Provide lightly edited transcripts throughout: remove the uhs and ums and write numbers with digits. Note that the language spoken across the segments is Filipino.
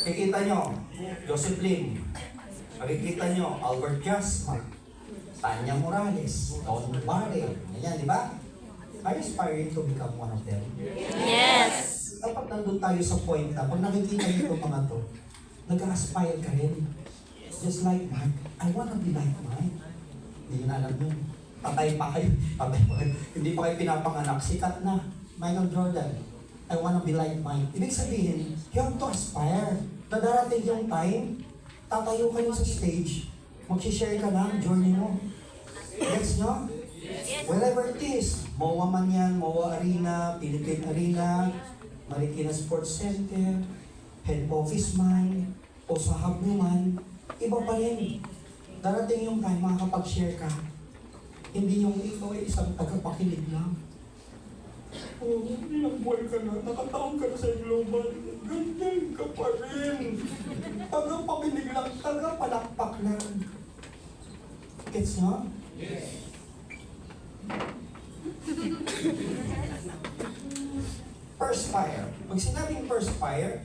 Kikita nyo, Josephine. Makikita nyo, Albert Jasma, Tanya Morales, Don Barre. Ganyan, di ba? Are you aspiring to become one of them? Yes. Dapat nandun tayo sa point na pag nakikita nyo itong mga to, nag-aspire ka rin. Just like Mark, I wanna be like Mike. Hindi nyo na alam yun. Patay pa kayo. Patay pa kayo. Hindi pa kayo pinapanganak. Sikat na. Michael Jordan. I wanna be like Mike. Ibig sabihin, you have to aspire. Na darating yung time, tatayo kayo sa stage, mag-share ka ng journey mo. Gets nyo? Wherever it is, MOA man yan, MOA Arena, Philippine Arena, Marikina Sports Center, head office man, o sa hub mo man, iba pa rin. Darating yung time, makakapag-share ka. Hindi yung ikaw ay isang tagapakinig lang. Oh, ilang buwan ka na, nakataon ka na sa global, ganyan ka pa rin. Tagapakinig lang, tagapalakpak lang. Gets nyo? Yes. Perspire. Pag sinabing perspire,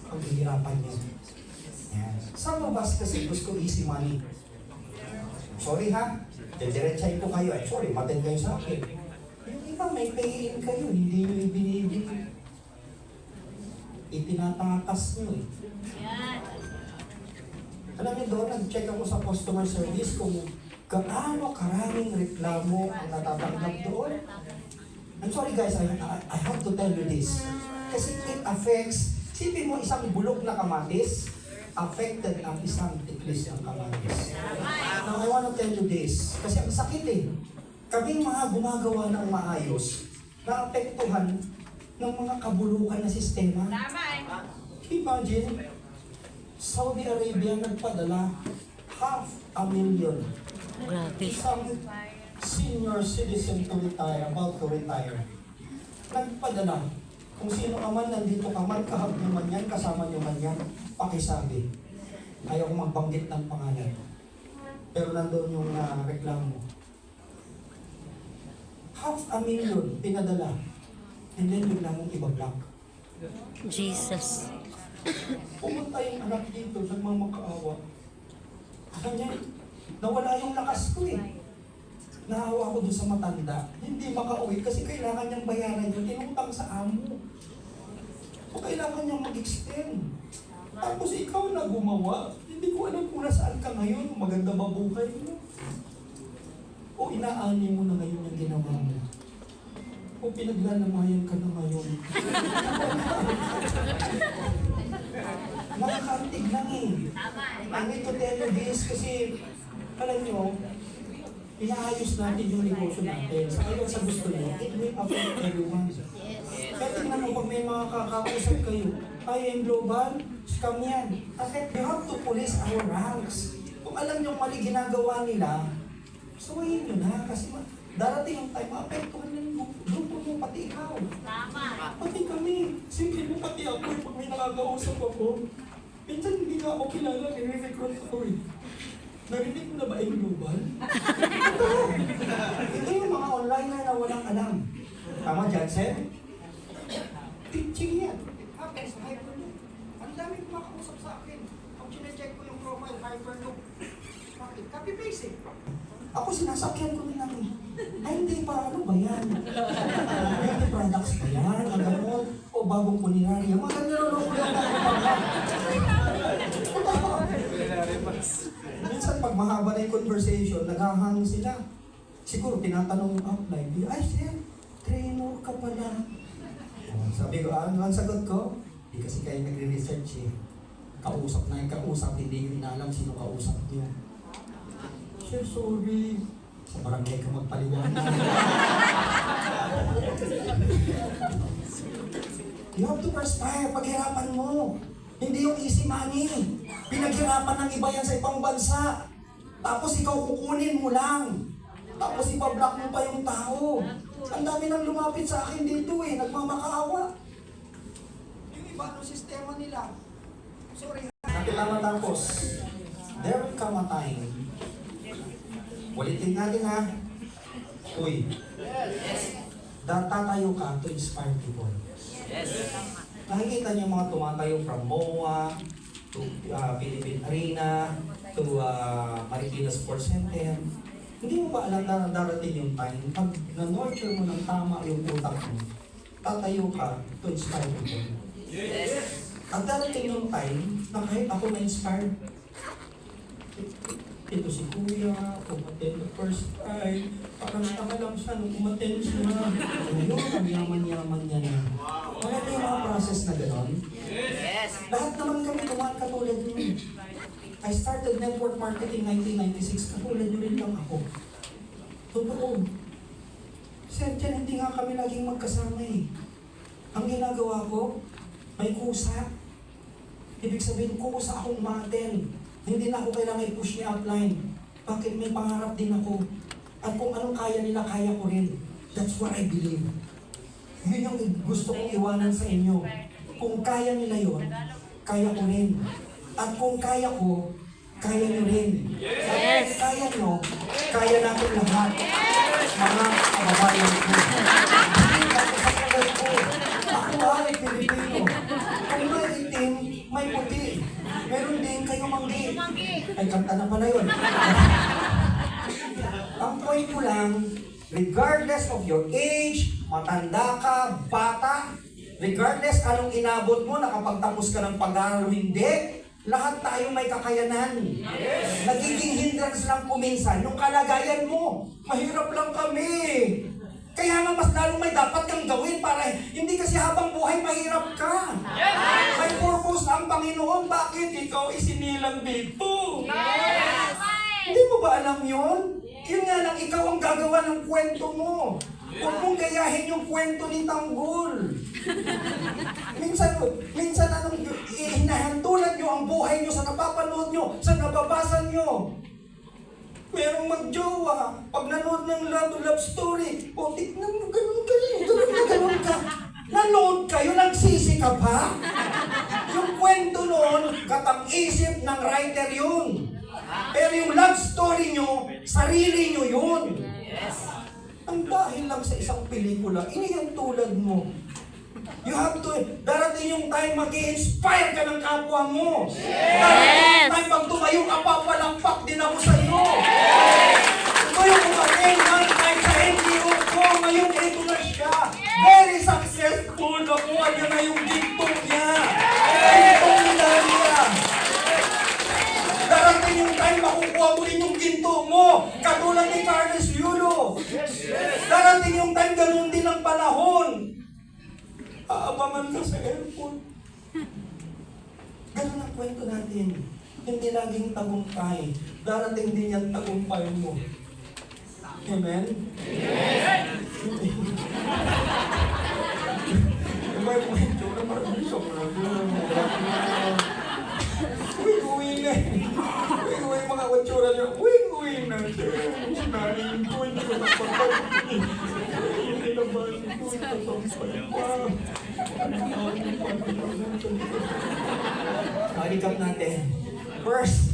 paghihirapan niyo. Yan. Some of us kasi gusto easy money. Sorry ha, didiretsahin ko kayo. Ay, sorry, matin kayo sa akin. Yung iba may pay-in kayo, hindi nyo ibinibigay. Itinatakas nyo eh. Alam niyo doon, nag-check ako sa customer service kung gaano karaming reklamo ang natatanggap doon. I'm sorry guys, I have to tell you this. Kasi it affects, sipin mo isang bulok na kamatis, affected ang isang tiklis ng kamatis. Now I want to tell you this, kasi ang sakit eh. Kaming mga gumagawa ng maayos, naapektuhan ng mga kabulukan na sistema. Imagine, Saudi Arabia nagpadala 500,000. Grabe. Isang senior citizen to retire, about to retire. Nagpadala. Kung sino ka man, nandito ka man, kahap nyo man yan, kasama nyo man yan, pakisabi. Ayaw kong magbanggit ng pangalan. Pero nandoon yung reklamo. 500,000 pinadala. And then bigla mong ibablock. Jesus. Pumunta yung anak dito, nagmamakaawa. Kanya, nawala yung lakas ko eh. Nahawa ko doon sa matanda. Hindi makauwi kasi kailangan niyang bayaran yun. Inutang sa amo. O kailangan niyang mag-extend. Tapos ikaw na gumawa. Hindi ko alam kung nasaan ka ngayon. Maganda ba buhay mo? O inaani mo na ngayon yung ginawa mo? O pinaglalamayan ka na ngayon? Nakakaantig lang eh. I need to tell you this kasi alam nyo, inaayos natin yung negosyo natin. Sa ayaw sa gusto nyo, it will affect everyone. Kaya tingnan mo, pag may mga kakausap kayo, tayo yung global, scam yan. Affect, you have to police our ranks. Kung alam nyo mali ginagawa nila, suwayin nyo na. Kasi darating yung time, maapektuhan ng grupo mo, pati ikaw. Pati kami. Simple mo pati ako, pag may nakakausap ako, minsan hindi nga ako kilala, nire-recruit ako eh. Narinig mo na ba yung global? Ito yung mga onliner na walang alam. Tama, Jansen? Teaching yan. Happens, Hyperloop. Ang dami kumakausap sa akin. Pag sinecheck ko yung profile, Hyperloop. Bakit? Copy-paste eh. Ako sinasakyan ko nila eh. Ay, hindi pa. Ano ba yan? Beauty products ba yan? Ang gamot? O bagong kulinarya? Mga niloloko lang ako. Minsan pag mahaba na yung conversation, naghahang sila. Siguro tinatanong yung outline. Ay, sir, trainer ka pala. Sabi ko, ano ang sagot ko? Hindi kasi kayo nagre-research eh. Kausap na yung kausap, hindi nyo inaalam sino kausap nyo. Sir, sorry. Sa barangay ka magpaliwanag. You have to perspire, paghirapan mo. Hindi yung easy money. Pinaghirapan ng iba yan sa ibang bansa. Tapos ikaw kukunin mo lang. Tapos ipablock mo pa yung tao. Ang dami nang lumapit sa akin dito eh, nagmamakaawa. Yung iba, ano sistema nila? Sorry. Natin lang matapos. There will come a time. Ulitin natin ha. Uy. Tatayo ka to inspire people. Yes. Nakikita niyo mga tumatayo from MOA to Philippine Arena to Marikina Sports Center. Hindi mo ba alam na darating yung time, pag na-nurture mo ng tama yung utak mo, tatayo ka to inspire people. At darating yung time na kahit ako na-inspire, ito si Kuya, umaten the first time, parang tama lang siya nung umaten siya. Ngayon, ang yaman-yaman niya na. Wala na yung mga process na gano'n. Lahat naman kami kumahan katulad niyo. I started network marketing 1996, katulad niyo rin lang ako. Totoo. Sir, dyan hindi nga kami laging magkasama eh. Ang ginagawa ko, may kusa. Ibig sabihin, kusa akong umaten. Hindi na ako kailangan i-push ni upline. Bakit may pangarap din ako? At kung anong kaya nila, kaya ko rin. That's what I believe. Yun yung gusto kong iwanan sa inyo. Kung kaya nila yun, kaya ko rin. At kung kaya ko, kaya nyo rin. At kung kaya nyo, kaya natin lahat. Mga kababayan ko. Ako ay Pilipino. Kung may itim, may puti. Meron din kayo manggi. Ay, kanta na pala yun. Ang point ko lang, regardless of your age, matanda ka, bata, regardless anong inabot mo, nakapagtapos ka ng pag-aaral o hindi, lahat tayo may kakayanan. Nagiging hindrance lang kuminsan yung kalagayan mo. Mahirap lang kami. Kaya nga mas lalong may dapat kang gawin para hindi kasi habang buhay mahirap ka. May purpose ang Panginoon. Bakit ikaw isinilang dito? Hindi mo ba alam yun? Yun nga lang, ikaw ang gagawa ng kwento mo. Huwag mong gayahin yung kwento ni Tanggol. Minsan anong hinahantulan nyo ang buhay nyo sa napapanood nyo, sa nababasa nyo. Merong magjowa, pag nanood ng love story, o tignan mo, ganun ka. Nanood kayo, nagsisi ka pa? Yung kwento noon, katang-isip ng writer yun. Pero yung love story nyo, sarili nyo yun. Ang dahil lang sa isang pelikula, iniyan tulad mo. You have to, darating yung time mag-i-inspire ka ng kapwa mo. Darating yung time pag tumayo ka, papalakpak din ako sa iyo. Ito yung umating one time sa NGO ko, ngayon ito na siya. Very successful, nakuha niya na yung ginto niya. Itong medalya. Darating yung time, makukuha mo rin yung ginto mo. Katulad ni Carlos Yulo. Darating yung time, ganun din ang panahon. Aabangan ka sa airport. Ganun ang kwento natin. Hindi laging tagumpay. Darating din yung tagumpay mo. Amen? Amen! May kwento na parang sobrang uwi na. Uwi mga watsura niyo. Uwi na. Sinaling ko, hindi ko napapagod. Recap natin. First,